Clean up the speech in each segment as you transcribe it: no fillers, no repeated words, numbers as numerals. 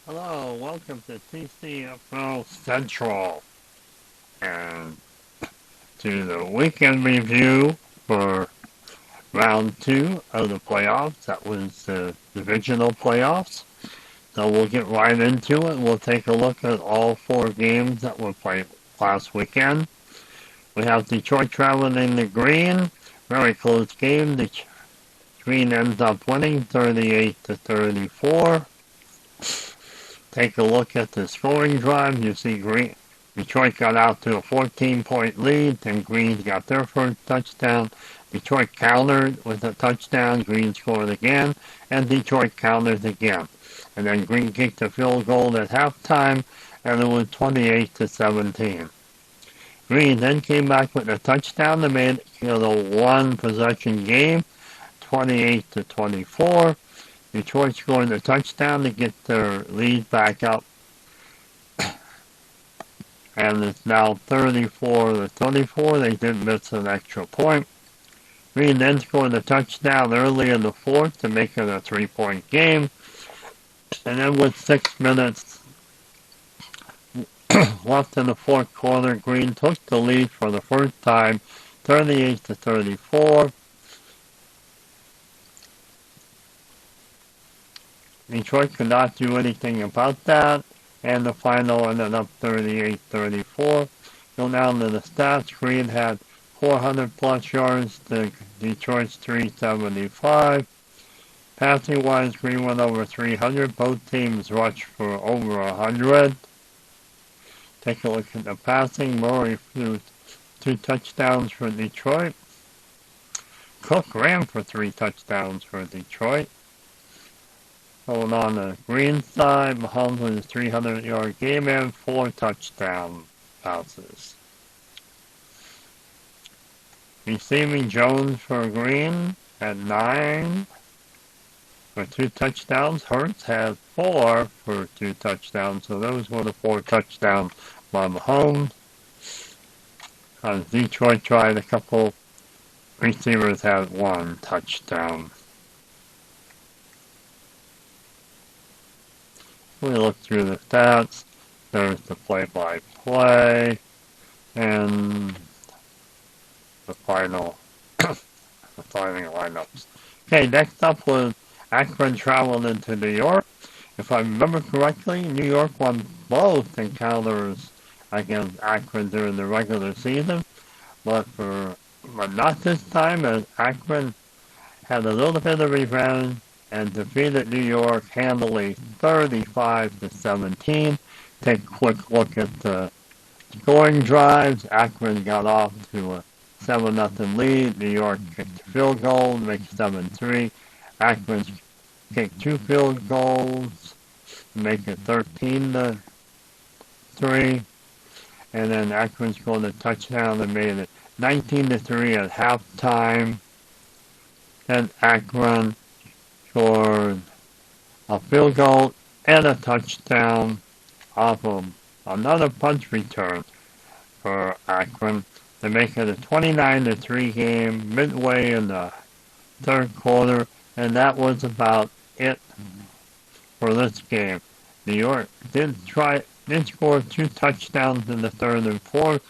Hello, welcome to TCFL Central and to the weekend review for round 2 of the playoffs. That was the divisional playoffs. So we'll get right into it. We'll take a look at all 4 games that were played last weekend. We have Detroit traveling in the green. Very close game. The green ends up winning 38-34. Take a look at the scoring drive. You see Detroit got out to a 14-point lead, then Green got their first touchdown. Detroit countered with a touchdown. Green scored again, and Detroit countered again. And then Green kicked a field goal at halftime, and it was 28-17. Green then came back with a touchdown and made it a one-possession game, 28-24. Detroit scored a touchdown to get their lead back up, and it's now 34-24. They didn't miss an extra point. Green then scored a touchdown early in the fourth to make it a 3-point game, and then with 6 minutes left in the fourth quarter, Green took the lead for the first time, 38-34. Detroit could not do anything about that, and the final ended up 38-34. Go down to the stats. Green had 400 plus yards to Detroit's 375. Passing wise, Green went over 300. Both teams rushed for over 100. Take a look at the passing. Murray threw 2 touchdowns for Detroit. Cook ran for 3 touchdowns for Detroit. Going on the Green side, Mahomes with his 300-yard game and 4 touchdown passes. Receiving Jones for Green at 9 for 2 touchdowns. Hurts had 4 for 2 touchdowns, so those were the 4 touchdowns by Mahomes. Detroit tried a couple. Receivers had 1 touchdown. We look through the stats. There's the play-by-play and the final lineups. Okay, next up was Akron traveled into New York. If I remember correctly, New York won both encounters against Akron during the regular season, but not this time, as Akron had a little bit of revenge and defeated New York handily 35-17. Take a quick look at the scoring drives. Akron got off to a 7-0 lead. New York kicked a field goal to make it 7-3. Akron kicked 2 field goals to make it 13-3. And then Akron scored a touchdown and made it 19-3 at halftime. Then Akron scored a field goal and a touchdown off of another punch return for Akron to make it a 29-3 game midway in the third quarter, and that was about it for this game. New York did score 2 touchdowns in the third and fourth,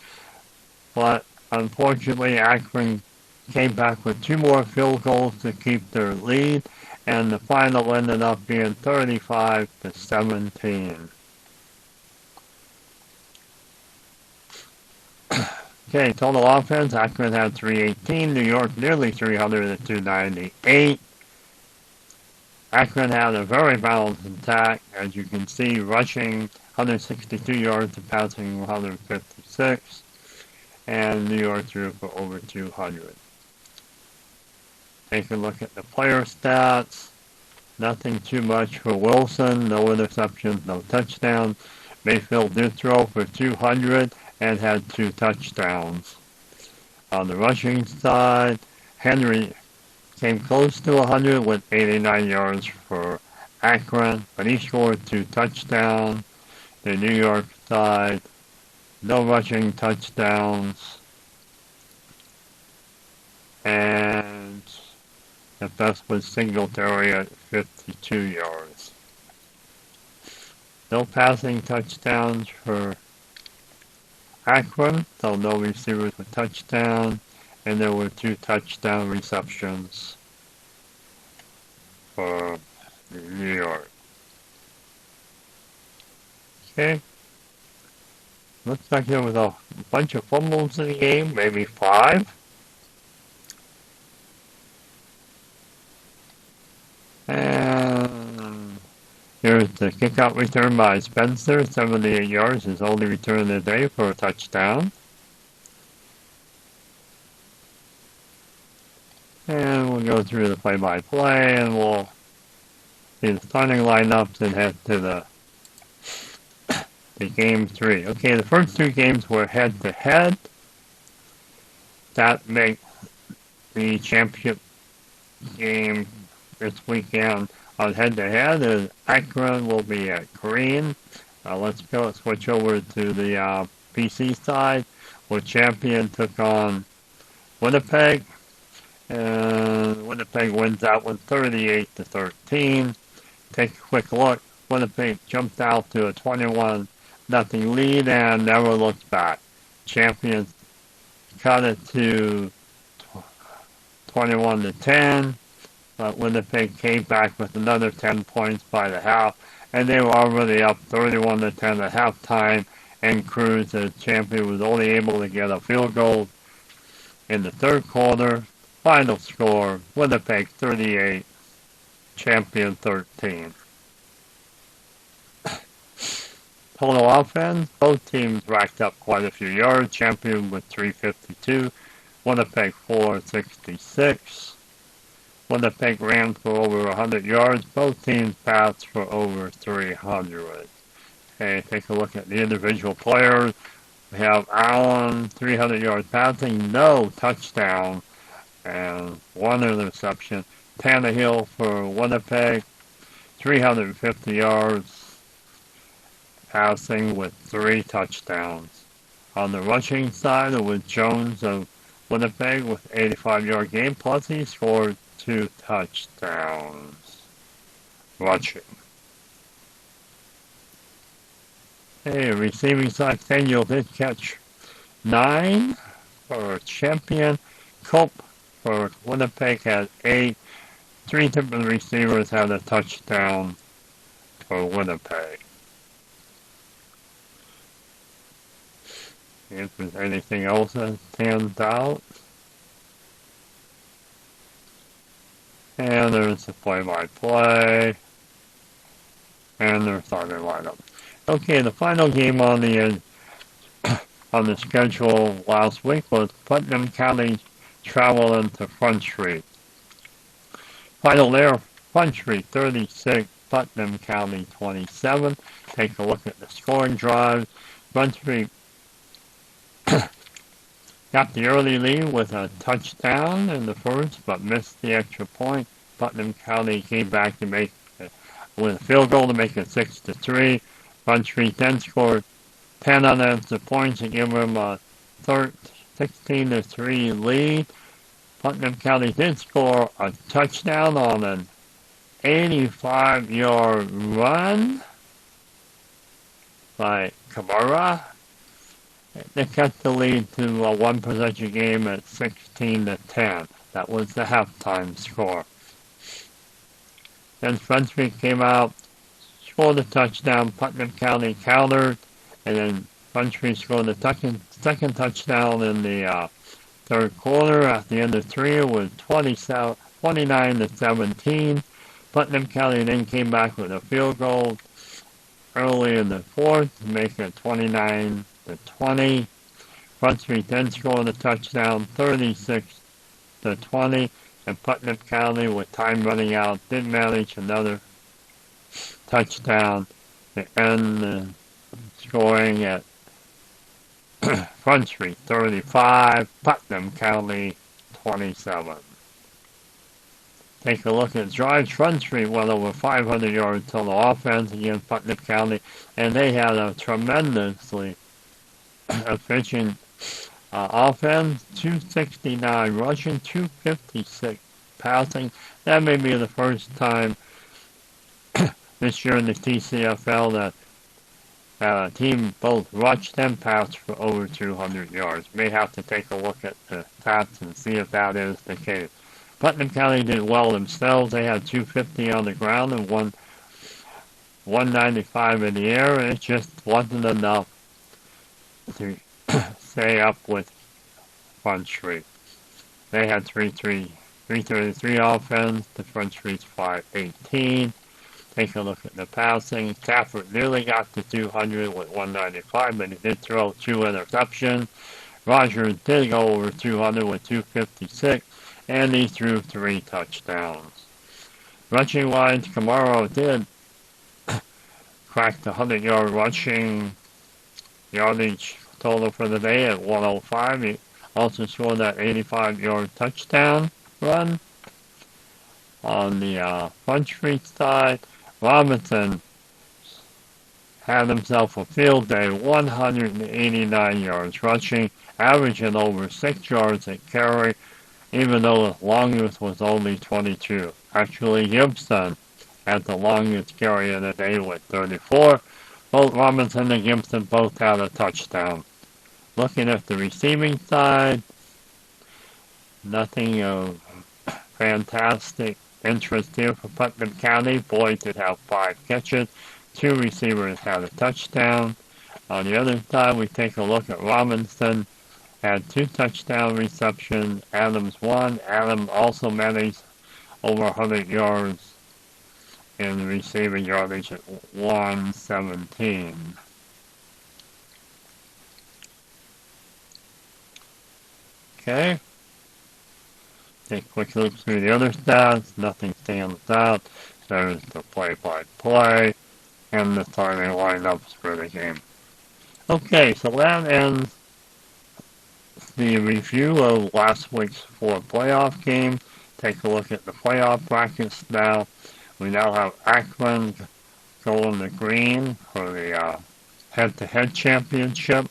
but unfortunately Akron came back with 2 more field goals to keep their lead, and the final ended up being 35-17. Okay, total offense, Akron had 318, New York nearly 300 at 298. Akron had a very balanced attack, as you can see, rushing 162 yards and passing 156, and New York threw for over 200. Take a look at the player stats. Nothing too much for Wilson. No interceptions, no touchdowns. Mayfield did throw for 200 and had 2 touchdowns. On the rushing side, Henry came close to 100 with 89 yards for Akron, but he scored 2 touchdowns. The New York side, no rushing touchdowns. And the best was Singletary at 52 yards. No passing touchdowns for Akron, so no receivers with touchdown, and there were 2 touchdown receptions for New York. Okay. Looks like there was a bunch of fumbles in the game, maybe 5. And here's the kickout return by Spencer, 78 yards, his only return of the day for a touchdown. And we'll go through the play-by-play, and we'll see the starting lineups and head to the game 3. Okay, the first 2 games were head-to-head. That makes the championship game this weekend on head-to-head. And Akron will be at Green. Let's switch over to the PC side, where Champion took on Winnipeg. And Winnipeg wins that one 38-13. Take a quick look. Winnipeg jumped out to a 21-0 lead and never looked back. Champions cut it to 21-10. But Winnipeg came back with another 10 points by the half, and they were already up 31-10 at halftime, and cruised. The Champion was only able to get a field goal in the third quarter. Final score, Winnipeg 38, Champion 13. Total offense, both teams racked up quite a few yards. Champion with 352, Winnipeg 466. Winnipeg ran for over 100 yards. Both teams passed for over 300. Okay, take a look at the individual players. We have Allen, 300 yards passing, no touchdown, and 1 interception. Tannehill for Winnipeg, 350 yards passing with 3 touchdowns. On the rushing side, it was Jones of Winnipeg with 85-yard game, plus he scored 2 touchdowns rushing. Hey, receiving side, Daniel did catch 9 for Champion. Cope for Winnipeg had 8. 3 different receivers had a touchdown for Winnipeg. If there's anything else that stands out. And there's the play-by-play. And there's starting lineup. Okay, the final game on the schedule last week was Putnam County traveling to Front Street. Final there, Front Street 36, Putnam County 27. Take a look at the scoring drive. Front Street got the early lead with a touchdown in the first, but missed the extra point. Putnam County came back to make with a field goal to make it 6-3. Front Street then scored 10 unanswered points to give them a 16-3 lead. Putnam County did score a touchdown on an 85-yard run by Cabrera. They cut the lead to a 1-possession game at 16-10. That was the halftime score. Then Front Street came out, scored a touchdown. Putnam County countered, and then Front Street scored the second touchdown in the third quarter. At the end of 3, it was 29-17. Putnam County then came back with a field goal early in the fourth to make it 29-20. Front Street then scored a touchdown, 36-20, and Putnam County, with time running out, did manage another touchdown to end the scoring at Front Street 35, Putnam County 27. Take a look at drives. Front Street went over 500 yards total offense against Putnam County, and they had a tremendously efficient offense. 269 rushing, 256 passing. That may be the first time this year in the TCFL that team both rushed and passed for over 200 yards. May have to take a look at the stats and see if that is the case. Putnam County did well themselves. They had 250 on the ground and 195 in the air, and it just wasn't enough to stay up with Front Street. They had 333 offense. The Front Street's 518. Take a look at the passing. Stafford nearly got to 200 with 195, but he did throw 2 interceptions. Rogers did go over 200 with 256, and he threw 3 touchdowns. Rushing wise, Camaro did crack the 100-yard rushing yardage total for the day at 105. He also scored that 85-yard touchdown run. On the Front Street side, Robinson had himself a field day, 189 yards rushing, averaging over 6 yards a carry, even though the longest was only 22. Actually, Gibson had the longest carry of the day with 34. Both Robinson and Gibson both had a touchdown. Looking at the receiving side, nothing of fantastic interest here for Putnam County. Boyd did have 5 catches. 2 receivers had a touchdown. On the other side, we take a look at Robinson. Had 2 touchdown receptions. Adams 1. Adams also managed over 100 yards in receiving yardage at 117. Okay. Take a quick look through the other stats. Nothing stands out. There's the play-by-play and the starting lineups for the game. Okay, so that ends the review of last week's 4 playoff games. Take a look at the playoff brackets now. We now have Akron going to green for the head-to-head championship.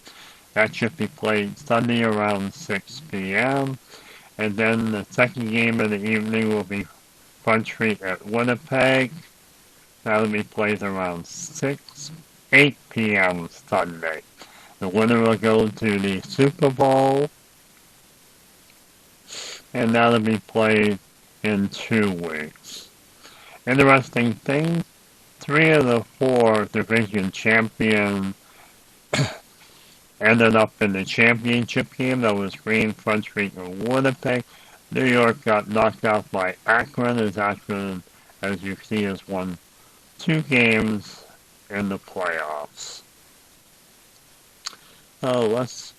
That should be played Sunday around 6 p.m. And then the second game of the evening will be Front Street at Winnipeg. That'll be played around 8 p.m. Sunday. The winner will go to the Super Bowl, and that'll be played in 2 weeks. Interesting thing, 3 of the 4 division champions ended up in the championship game. That was Green, Front Street, and Winnipeg. New York got knocked out by Akron, as Akron, as you see, has won 2 games in the playoffs. So let's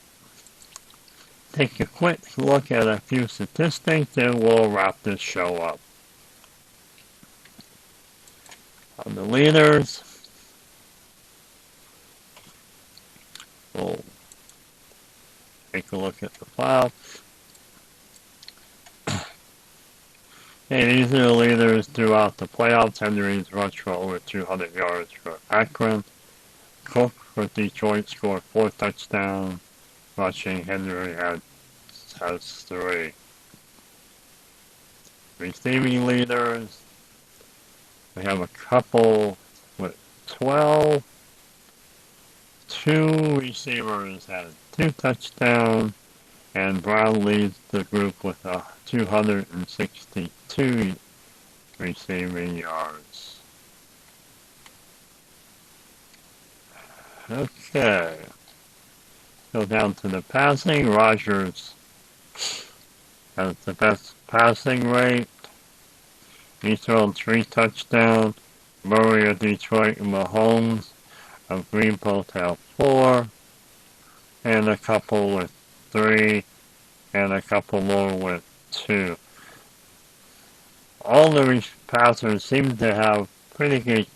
take a quick look at a few statistics and we'll wrap this show up. On the leaders, we'll take a look at the file. Okay, these are the leaders throughout the playoffs. Henry's rushed for over 200 yards for Akron. Cook for Detroit scored 4 touchdowns. Rushing, Henry has 3. Receiving leaders, we have a couple with 12. 2 receivers had 2 touchdowns, and Brown leads the group with 262 receiving yards. Okay. Go down to the passing. Rogers has the best passing rate. He's thrown 3 touchdowns. Murray of Detroit and Mahomes of Green both have 4. And a couple with 3. And a couple more with 2. All the passers seem to have pretty good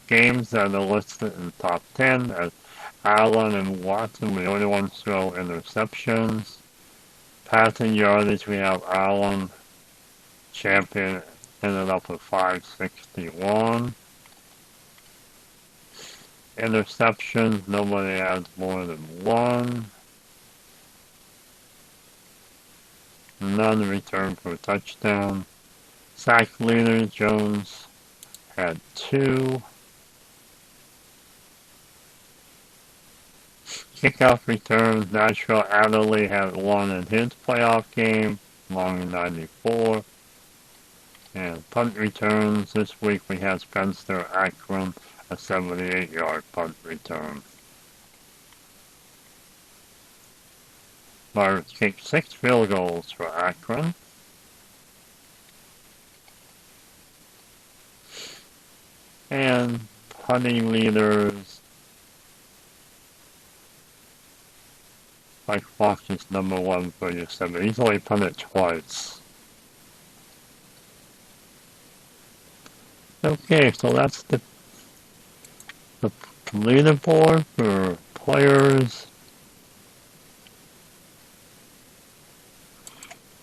games that are listed in the top 10, as Allen and Watson were the only ones to throw interceptions. Passing yardage, we have Allen, champion, ended up with 561. Interceptions, nobody has more than 1. None returned for a touchdown. Sack leader, Jones had 2. kickoff returns, Nashville Adderley had won in his playoff game, long in 94. And punt returns, this week we had Spencer Akron, a 78-yard punt return. Pirates kicked 6 field goals for Akron. And punting leaders, Mike Fox is number 1 for U7. He's only punted twice. Okay, so that's the leaderboard for players,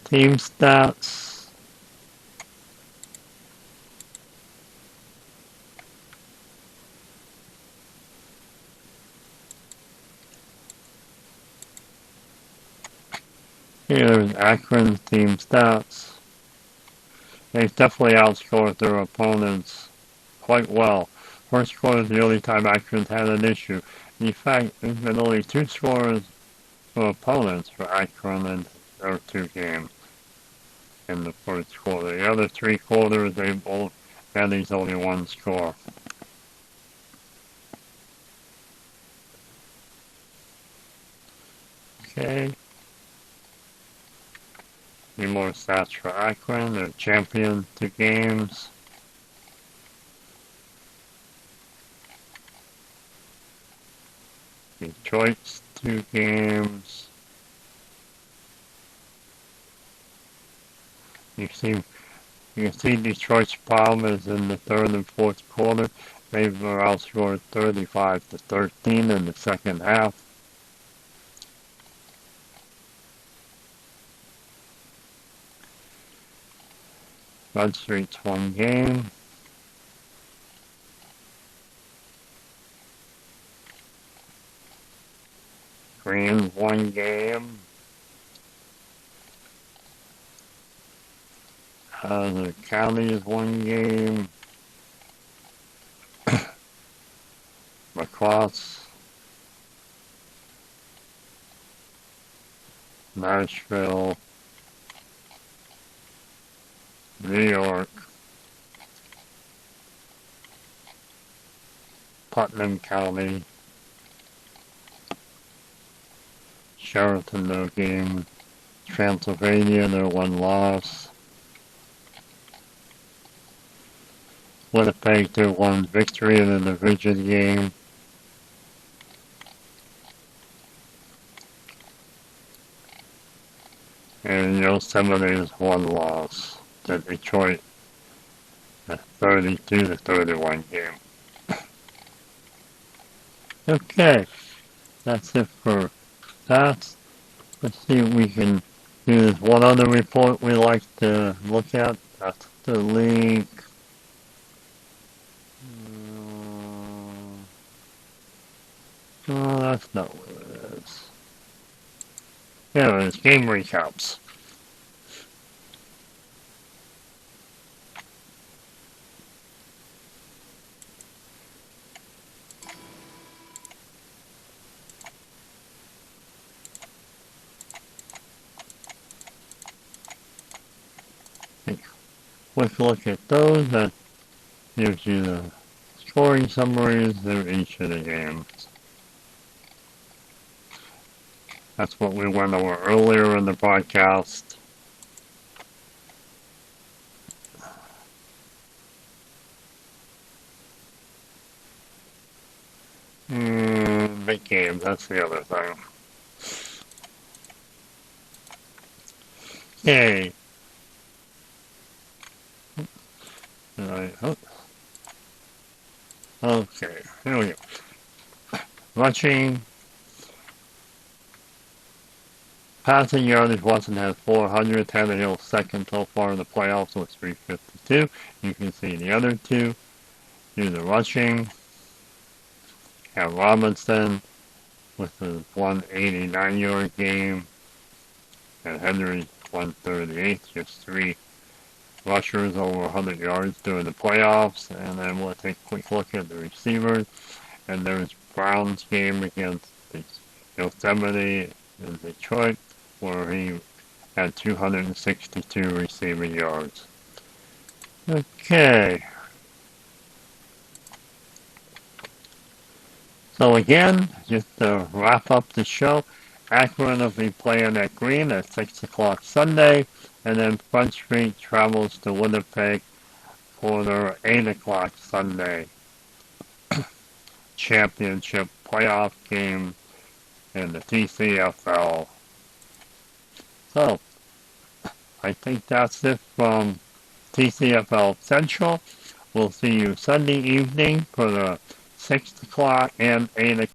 team stats. Here's Akron's team stats. They've definitely outscored their opponents quite well. First quarter is the only time Akron's had an issue. In fact, there's been only 2 scores for opponents for Akron in their 2 games in the first quarter. The other 3 quarters, they've both had these only 1 score. Okay. Any more stats for Akron? They're champion 2 games. Detroit's 2 games. You can see Detroit's problem is in the 3rd and 4th quarter. They were outscored 35-13 in the second half. Red Street's 1 game. Green's 1 game. The County's 1 game. Lacrosse. Nashville. New York. Putnam County. Sheraton, no game. Transylvania, their 1 loss. Winnipeg, their 1 victory in the division game. And Yosemite's 1 loss. The Detroit, a 32-31 game. Okay, that's it for that. Let's see if we can do this one other report we like to look at. That's the league. Oh, that's not what it is. Yeah, it's game recaps. Quick look at those. That gives you the scoring summaries of each of the games. That's what we went over earlier in the broadcast. Big games, that's the other thing. Okay. Right. Okay, here we go. Rushing. Passing yardage, Watson has 400. Tannehill second so far in the playoffs with 352. You can see the other 2. Do the rushing. Have Robinson with a 189-yard game. And Henry 138. Just 3 rushers over 100 yards during the playoffs. And then we'll take a quick look at the receivers. And there's Brown's game against the Yosemite and Detroit, where he had 262 receiving yards. Okay. So again, just to wrap up the show, Akron will be playing at Green at 6 o'clock Sunday, and then Front Street travels to Winnipeg for their 8 o'clock Sunday championship playoff game in the TCFL. So, I think that's it from TCFL Central. We'll see you Sunday evening for the 6 o'clock and 8